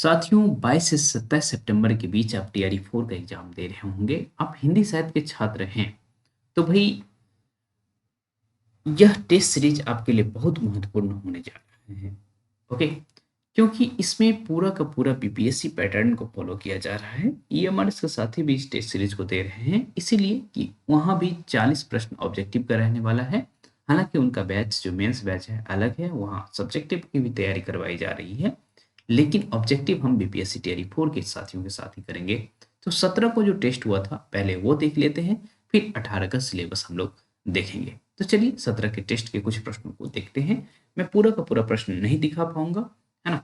साथियों 22 से 27 सितंबर के बीच आप टीआरई 4 का एग्जाम दे रहे होंगे। आप हिंदी साहित्य के छात्र हैं तो भाई यह टेस्ट सीरीज आपके लिए बहुत महत्वपूर्ण होने जा रहा है। ओके, क्योंकि इसमें पूरा का पूरा बीपीएससी पैटर्न को फॉलो किया जा रहा है। ईएमआरएस के साथी भी इस टेस्ट सीरीज को दे रहे हैं, इसीलिए कि वहां भी 40 प्रश्न ऑब्जेक्टिव का रहने वाला है। हालांकि उनका बैच जो मेंस बैच है अलग है, वहाँ सब्जेक्टिव की भी तैयारी करवाई जा रही है, लेकिन ऑब्जेक्टिव हम बीपीएससी टीआरई 4 के साथियों के साथ ही करेंगे। तो 17 को जो टेस्ट हुआ था पहले वो देख लेते हैं, फिर 18 का सिलेबस हम लोग देखेंगे। तो चलिए 17 के टेस्ट के कुछ प्रश्नों को देखते हैं। मैं पूरा का पूरा प्रश्न नहीं दिखा पाऊंगा, है ना,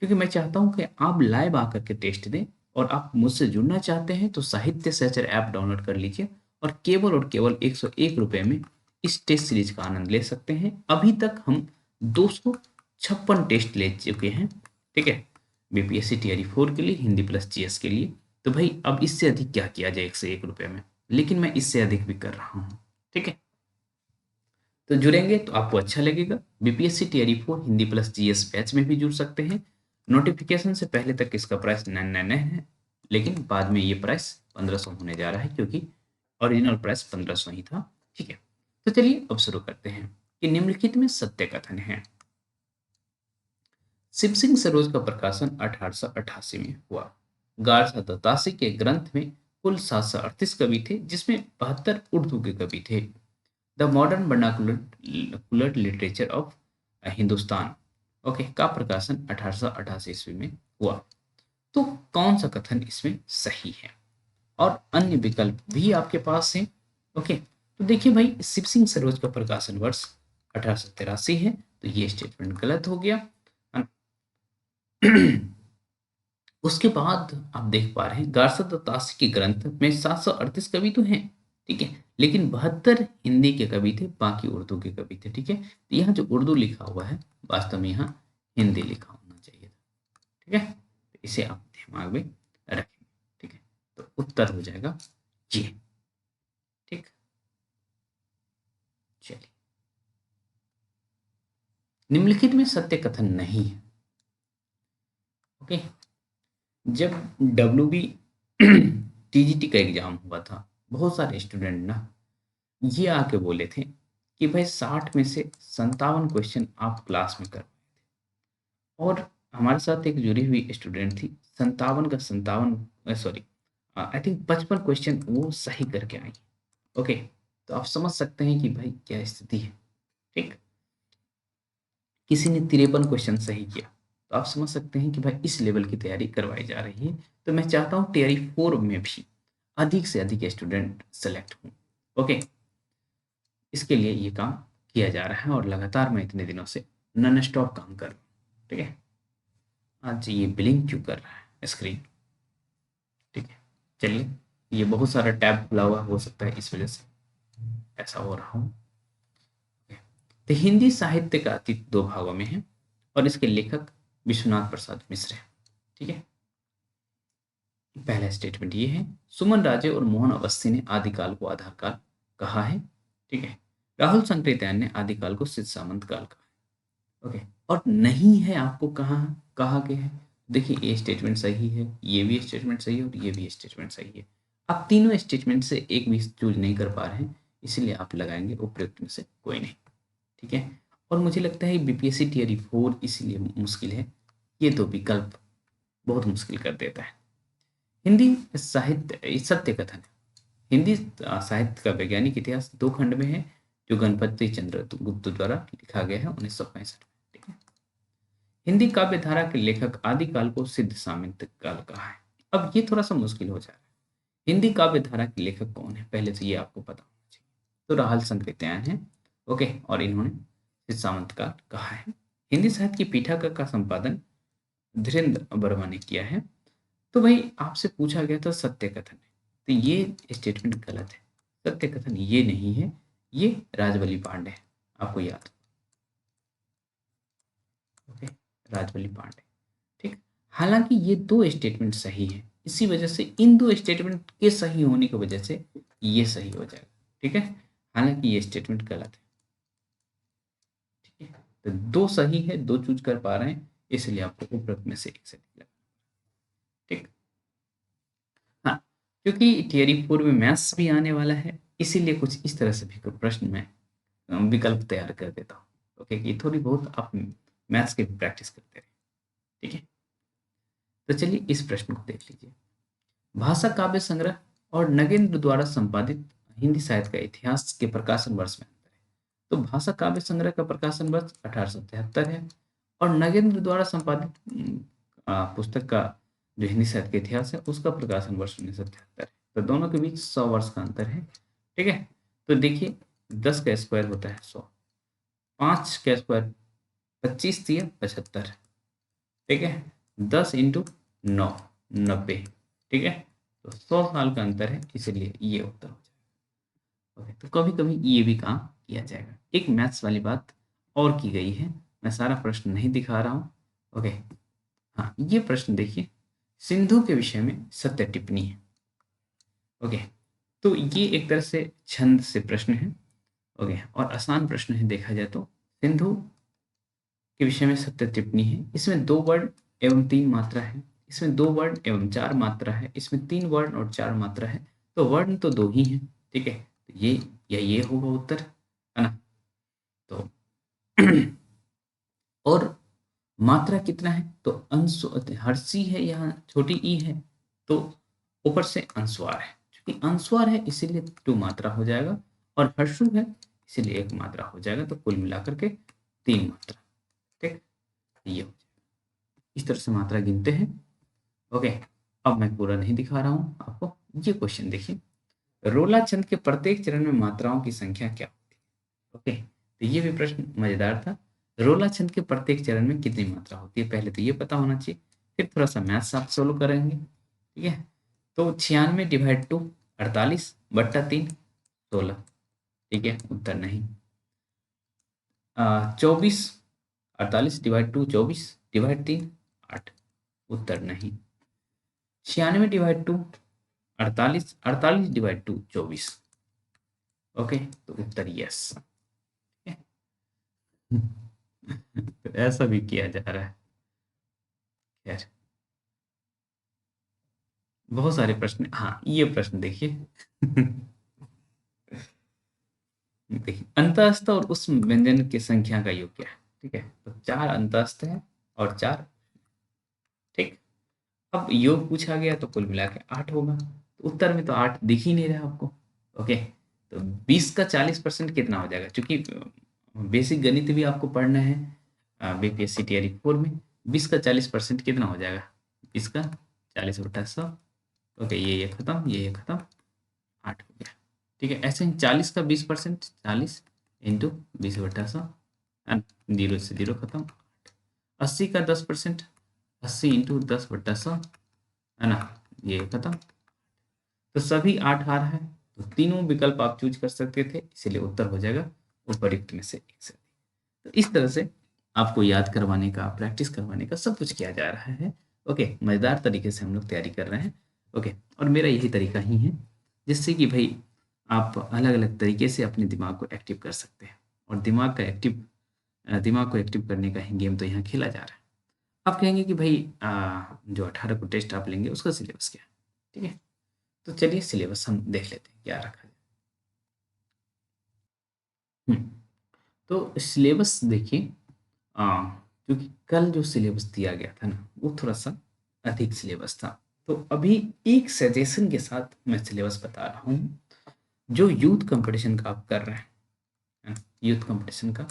क्योंकि मैं चाहता हूं कि आप लाइव आकर के टेस्ट दें। और आप मुझसे जुड़ना चाहते हैं तो साहित्य सहचर ऐप डाउनलोड कर लीजिए और केवल 101 रुपये में इस टेस्ट सीरीज का आनंद ले सकते हैं। अभी तक हम 256 टेस्ट ले चुके हैं, ठीक है, बीपीएससी टीआरई 4 के लिए, हिंदी प्लस जीएस के लिए। तो भाई अब इससे अधिक क्या किया जाए 101 रुपये में, लेकिन मैं इससे अधिक भी कर रहा हूँ, ठीक है। तो जुड़ेंगे तो आपको अच्छा लगेगा। BPSC TRE 4 Hindi plus GS batch में भी जुड़ सकते हैं। नोटिफिकेशन से पहले तक इसका प्राइस 999 है, लेकिन बाद में ये प्राइस 1500 होने जा रहा है, क्योंकि ओरिजिनल प्राइस 1500 ही था, ठीक है। तो चलिए अब शुरू करते हैं कि निम्नलिखित में सत्य कथन है। शिव सिंह सरोज का प्रकाशन 1888 में हुआ। गारसा दत्तासी के ग्रंथ में कुल 738 कवि थे, जिसमें 72 उर्दू के कवि थे। The modern vernacular literature of Hindustan, okay, का प्रकाशन 1888 ईस्वी में हुआ। तो कौन सा कथन इसमें सही है? और अन्य विकल्प भी आपके पास हैं। ओके, तो देखिए भाई, शिव सिंह सरोज का प्रकाशन वर्ष 1883 है, तो ये स्टेटमेंट गलत हो गया। उसके बाद आप देख पा रहे हैं गारसा दत्तासी के ग्रंथ में 738 कवि तो हैं, ठीक है, लेकिन 72 हिंदी के कवि थे, बाकी उर्दू के कवि थे, ठीक है। तो यहाँ जो उर्दू लिखा हुआ है वास्तव में यहाँ हिंदी लिखा होना चाहिए था, ठीक है। तो इसे आप दिमाग में रखेंगे, ठीक है। तो उत्तर हो जाएगा ये, ठीक। चलिए, निम्नलिखित में सत्य कथन नहीं है। ओके, जब डब्ल्यू बी टीजीटी का एग्जाम हुआ था, बहुत सारे स्टूडेंट ना ये आके बोले थे कि भाई 60 में से 57 क्वेश्चन आप क्लास में कर, और हमारे साथ एक जुड़ी हुई स्टूडेंट थी, 57 का 57, सॉरी, आई थिंक 55 क्वेश्चन वो सही करके आई। ओके, तो आप समझ सकते हैं कि भाई क्या स्थिति है, ठीक। किसी ने 53 क्वेश्चन सही किया, तो आप समझ सकते हैं कि भाई इस लेवल की तैयारी करवाई जा रही है। तो मैं चाहता हूँ टीआरई 4 में भी अधिक से अधिक स्टूडेंट सेलेक्ट हों। ओके, इसके लिए ये काम किया जा रहा है और लगातार मैं इतने दिनों से नॉन स्टॉप काम कर रहा हूँ, ठीक है। आज ये ब्लिंक क्यों कर रहा है स्क्रीन, ठीक है। चलिए, ये बहुत सारा टैब खुला हुआ हो सकता है, इस वजह से ऐसा हो रहा हूँ। तो हिंदी साहित्य का अतीत दो भागों में है और इसके लेखक विश्वनाथ प्रसाद मिश्र है, ठीक है। पहला स्टेटमेंट ये है, सुमन राजे और मोहन अवस्थी ने आदिकाल को आधार काल कहा है, ठीक है। राहुल संकृत्यान ने आदिकाल को सिद्ध सामंत काल कहा है, ओके। और नहीं है आपको कहाँ कहा गया है? देखिए, ये स्टेटमेंट सही है, ये भी स्टेटमेंट सही है और ये भी स्टेटमेंट सही है। आप तीनों स्टेटमेंट से एक भी चूज नहीं कर पा रहे हैं, इसलिए आप लगाएंगे उपयुक्त में से कोई नहीं, ठीक है। और मुझे लगता है बीपीएससी टीआरई 4 इसीलिए मुश्किल है, ये दो विकल्प बहुत मुश्किल कर देता है। हिंदी साहित्य सत्य कथन है। हिंदी साहित्य का वैज्ञानिक इतिहास दो खंड में है, जो गणपति चंद्र गुप्त द्वारा लिखा गया है 1965 में, ठीक है। हिंदी काव्य धारा के लेखक आदिकाल को सिद्ध सामंत काल कहा है। अब ये थोड़ा सा मुश्किल हो जा रहा है। हिंदी काव्य धारा के लेखक कौन है, पहले तो ये आपको पता होना चाहिए। तो राहुल संकृत्यायन है, ओके, और इन्होंने सिद्ध सामंत काल कहा है। हिंदी साहित्य की पीठा का संपादन धीरेन्द्र वर्मा ने किया है। तो भाई आपसे पूछा गया था सत्य कथन है, तो ये स्टेटमेंट गलत है। सत्य कथन ये नहीं है, ये राजबली पांडे है, आपको याद, ओके, राजबली पांडे, ठीक। हालांकि ये दो स्टेटमेंट सही है, इसी वजह से इन दो स्टेटमेंट के सही होने की वजह से ये सही हो जाएगा, ठीक है। हालांकि ये स्टेटमेंट गलत है, ठीक है। तो दो सही है, दो चूज कर पा रहे हैं, इसलिए आपको उपरोक्त में से एक सही लगा, क्योंकि थियरी 4 में मैथ्स भी आने वाला है, इसीलिए कुछ इस तरह से भी कोई प्रश्न में विकल्प तैयार कर देता हूँ। ओके, कि थोड़ी बहुत आप मैथ्स की भी प्रैक्टिस करते रहे। ठीक है, तो चलिए इस प्रश्न को देख लीजिए। भाषा काव्य संग्रह और नगेंद्र द्वारा संपादित हिंदी साहित्य का इतिहास के प्रकाशन वर्ष में अंतर है। तो भाषा काव्य संग्रह का प्रकाशन वर्ष 1873 है और नगेंद्र द्वारा संपादित पुस्तक का जो हिंदी साहित्य का इतिहास है उसका प्रकाशन वर्ष 1973 है। तो दोनों के बीच 100 वर्ष का अंतर है। ठीक है, तो देखिए 10 का स्क्वायर होता है 100, 5 का स्क्वायर 25 दिया 75। ठीक है, 10 इंटू 9 90। ठीक है, तो 100 साल का अंतर है, इसलिए ये उत्तर हो जाएगा। ओके, तो कभी कभी ये भी काम किया जाएगा। एक मैथ्स वाली बात और की गई है, मैं सारा प्रश्न नहीं दिखा रहा हूँ। ओके, हाँ ये प्रश्न देखिए, सिंधु के विषय में सत्य टिप्पणी है। ओके, तो ये एक तरह से छंद से प्रश्न है। ओके, और आसान प्रश्न है देखा जाए तो। सिंधु के विषय में सत्य टिप्पणी है, इसमें 2 वर्ण एवं 3 मात्रा है, इसमें 2 वर्ण एवं 4 मात्रा है, इसमें 3 वर्ण और 4 मात्रा है, तो वर्ण तो 2 ही हैं। ठीक है, तो ये या ये होगा उत्तर, है ना। तो और मात्रा कितना है, तो अंश हर्षी है, यहाँ छोटी ई है, तो ऊपर से अंशवार है, क्योंकि अंशवार है इसीलिए 2 मात्रा हो जाएगा, और हर्षु है इसीलिए 1 मात्रा हो जाएगा, तो कुल मिलाकर के 3 मात्रा। ठीक, ये हो जाएगा। इस तरह से मात्रा गिनते हैं। ओके, अब मैं पूरा नहीं दिखा रहा हूँ आपको। ये क्वेश्चन देखिए, रोला छंद के प्रत्येक चरण में मात्राओं की संख्या क्या होती है। ओके, तो ये भी प्रश्न मजेदार था। रोला छंद के प्रत्येक चरण में कितनी मात्रा होती है, पहले तो ये पता होना चाहिए, फिर थोड़ा सा मैथ्स आप सोल्व करेंगे। ठीक है, तो 96 डिवाइड 2 48 बट्टा 3 16। ठीक है, उत्तर नहीं। 24 48 डिवाइड 2 24 डिवाइड 3 8, उत्तर नहीं। 96 डिवाइड 2 48 48 डिवाइड 2 24। ओके, तो उत्तर यस। तो ऐसा भी किया जा रहा है। खैर, बहुत सारे प्रश्न। हाँ ये प्रश्न देखिए। देखिए, अंतःस्थ और उस व्यंजन की संख्या का योग क्या है। ठीक है, तो 4 अंतःस्थ है और 4। ठीक, अब योग पूछा गया तो कुल मिला के 8 होगा, तो उत्तर में तो 8 दिख ही नहीं रहा आपको। ओके, तो 20 का 40% कितना हो जाएगा, क्योंकि बेसिक गणित भी आपको पढ़ना है बीपीएससी टीआरई 4 में। 20 का 40% कितना हो जाएगा, 20 का 40 बटा 100। ओके, ये खत्म, ये खत्म, 8 हो गया। ठीक है, ऐसे ही 40 का 20%, 40 इंटू 20/100, 0 से 0 खत्म। 80 का 10%, 80 इंटू 10/100, है ना, ये खत्म। तो सभी 8 आ रहा है, तो तीनों विकल्प आप चूज कर सकते थे, इसीलिए उत्तर हो जाएगा उपर्युक्त में से एक से। तो इस तरह से आपको याद करवाने का, प्रैक्टिस करवाने का सब कुछ किया जा रहा है। ओके, मज़ेदार तरीके से हम लोग तैयारी कर रहे हैं। ओके, और मेरा यही तरीका ही है, जिससे कि भाई आप अलग अलग तरीके से अपने दिमाग को एक्टिव कर सकते हैं, और दिमाग को एक्टिव करने का ही गेम तो यहाँ खेला जा रहा है। आप कहेंगे कि भाई जो 18 को टेस्ट आप लेंगे उसका सिलेबस क्या है। ठीक है, तो चलिए सिलेबस हम देख लेते हैं क्या रखा जाए। तो सिलेबस देखिए, क्योंकि कल जो सिलेबस दिया गया था ना वो थोड़ा सा अधिक सिलेबस था, तो अभी एक सजेशन के साथ मैं सिलेबस बता रहा हूँ। जो यूथ कंपटीशन का आप कर रहे हैं, है ना, यूथ कंपटीशन का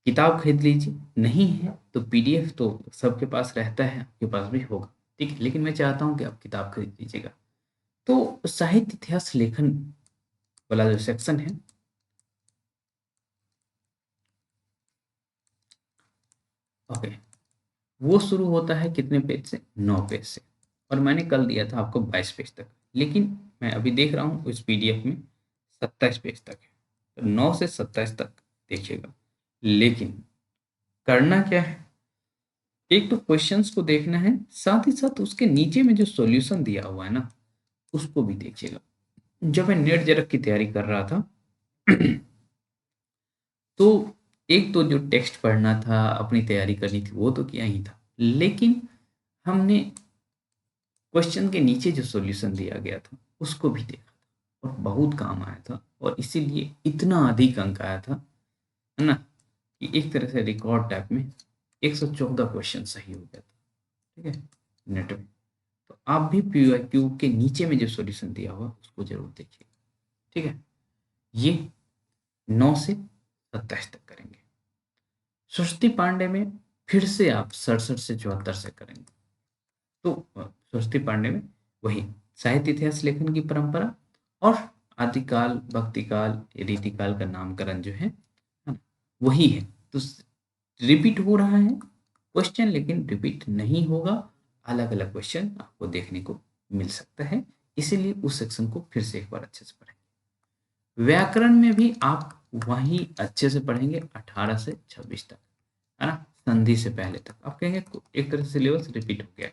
किताब खरीद लीजिए, नहीं है तो पीडीएफ तो सबके पास रहता है, आपके पास भी होगा। ठीक है, लेकिन मैं चाहता हूँ कि आप किताब खरीद लीजिएगा। तो साहित्य इतिहास लेखन वाला जो सेक्शन है, ओके, वो शुरू होता है कितने पेज से, 9 पेज से, और मैंने कल दिया था आपको 22 पेज तक, लेकिन मैं अभी देख रहा हूँ उस पीडीएफ में 27 पेज तक है। तो 9 से 27 तक देखिएगा, लेकिन करना क्या है, एक तो क्वेश्चंस को देखना है, साथ ही साथ उसके नीचे में जो सॉल्यूशन दिया हुआ है ना उसको भी देखिएगा। जब मैं नेट जरक की तैयारी कर रहा था तो एक तो जो टेक्स्ट पढ़ना था, अपनी तैयारी करनी थी, वो तो किया ही था, लेकिन हमने क्वेश्चन के नीचे जो सॉल्यूशन दिया गया था उसको भी देखा था और बहुत काम आया था, और इसीलिए इतना अधिक अंक आया था, है ना, कि एक तरह से रिकॉर्ड टाइप में 114 क्वेश्चन सही हो गया था। ठीक है, नेट में। तो आप भी पीवाईक्यू के नीचे में जो सॉल्यूशन दिया हुआ उसको जरूर देखिए। ठीक है, ये 9 से 27 तक करेंगे। सरस्वती पांडे में फिर से आप 67 से 74 से करेंगे। तो सरस्वती पांडे में वही साहित्य इतिहास लेखन की परंपरा और आदिकाल, भक्तिकाल, रीतिकाल का नामकरण जो है ना, वही है। तो रिपीट हो रहा है क्वेश्चन, लेकिन रिपीट नहीं होगा, अलग अलग क्वेश्चन आपको देखने को मिल सकता है, इसीलिए उस सेक्शन को फिर से एक बार अच्छे से पढ़ेंगे। व्याकरण में भी आप वही अच्छे से पढ़ेंगे 18 से 26 तक, है ना, संधि से पहले तक। आप कहेंगे एक तरह से सिलेबस रिपीट हो गया,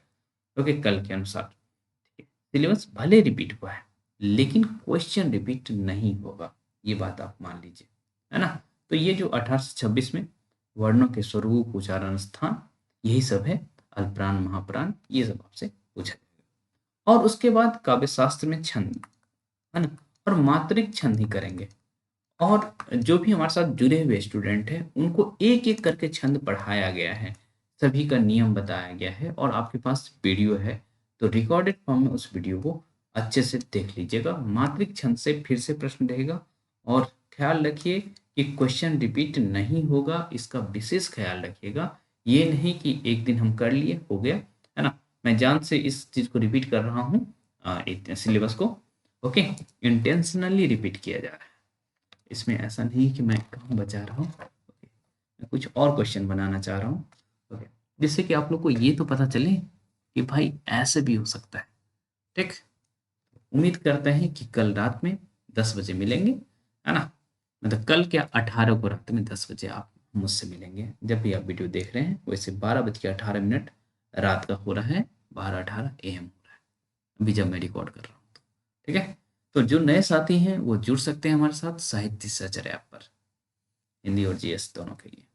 ओके, कल के अनुसार। ठीक है, सिलेबस भले रिपीट हुआ है लेकिन क्वेश्चन रिपीट नहीं होगा, ये बात आप मान लीजिए, है ना। तो ये जो 18 से 26 में वर्णों के स्वरूप, उच्चारण स्थान, यही सब है, अल्पप्राण, महाप्राण, ये सब आपसे पूछा जाएगा। और उसके बाद काव्य शास्त्र में छंद, है ना, और मात्रिक छंद ही करेंगे। और जो भी हमारे साथ जुड़े हुए स्टूडेंट हैं उनको एक एक करके छंद पढ़ाया गया है, सभी का नियम बताया गया है, और आपके पास वीडियो है, तो रिकॉर्डेड फॉर्म में उस वीडियो को अच्छे से देख लीजिएगा। मात्रिक छंद से फिर से प्रश्न रहेगा, और ख्याल रखिए कि क्वेश्चन रिपीट नहीं होगा, इसका विशेष ख्याल रखिएगा। ये नहीं कि एक दिन हम कर लिए हो गया, है ना। मैं जान से इस चीज़ को रिपीट कर रहा हूँ, सिलेबस को, ओके, इंटेंशनली रिपीट किया जा रहा है। इसमें ऐसा नहीं है कि मैं काम बचा रहा हूँ, ओके, मैं कुछ और क्वेश्चन बनाना चाह रहा हूँ, ओके, जिससे कि आप लोग को ये तो पता चले कि भाई ऐसे भी हो सकता है। ठीक, उम्मीद करते हैं कि कल रात में 10 बजे मिलेंगे, है ना, मतलब कल क्या, 18 को रात में 10 बजे आप मुझसे मिलेंगे। जब भी आप वीडियो देख रहे हैं, वैसे 12:18 रात का हो रहा है, 12:18 AM हो रहा है अभी जब मैं रिकॉर्ड कर रहा हूँ तो। ठीक है, तो जो नए साथी हैं वो जुड़ सकते हैं हमारे साथ साहित्य सर्च ऐप पर, हिंदी और जीएस दोनों के लिए।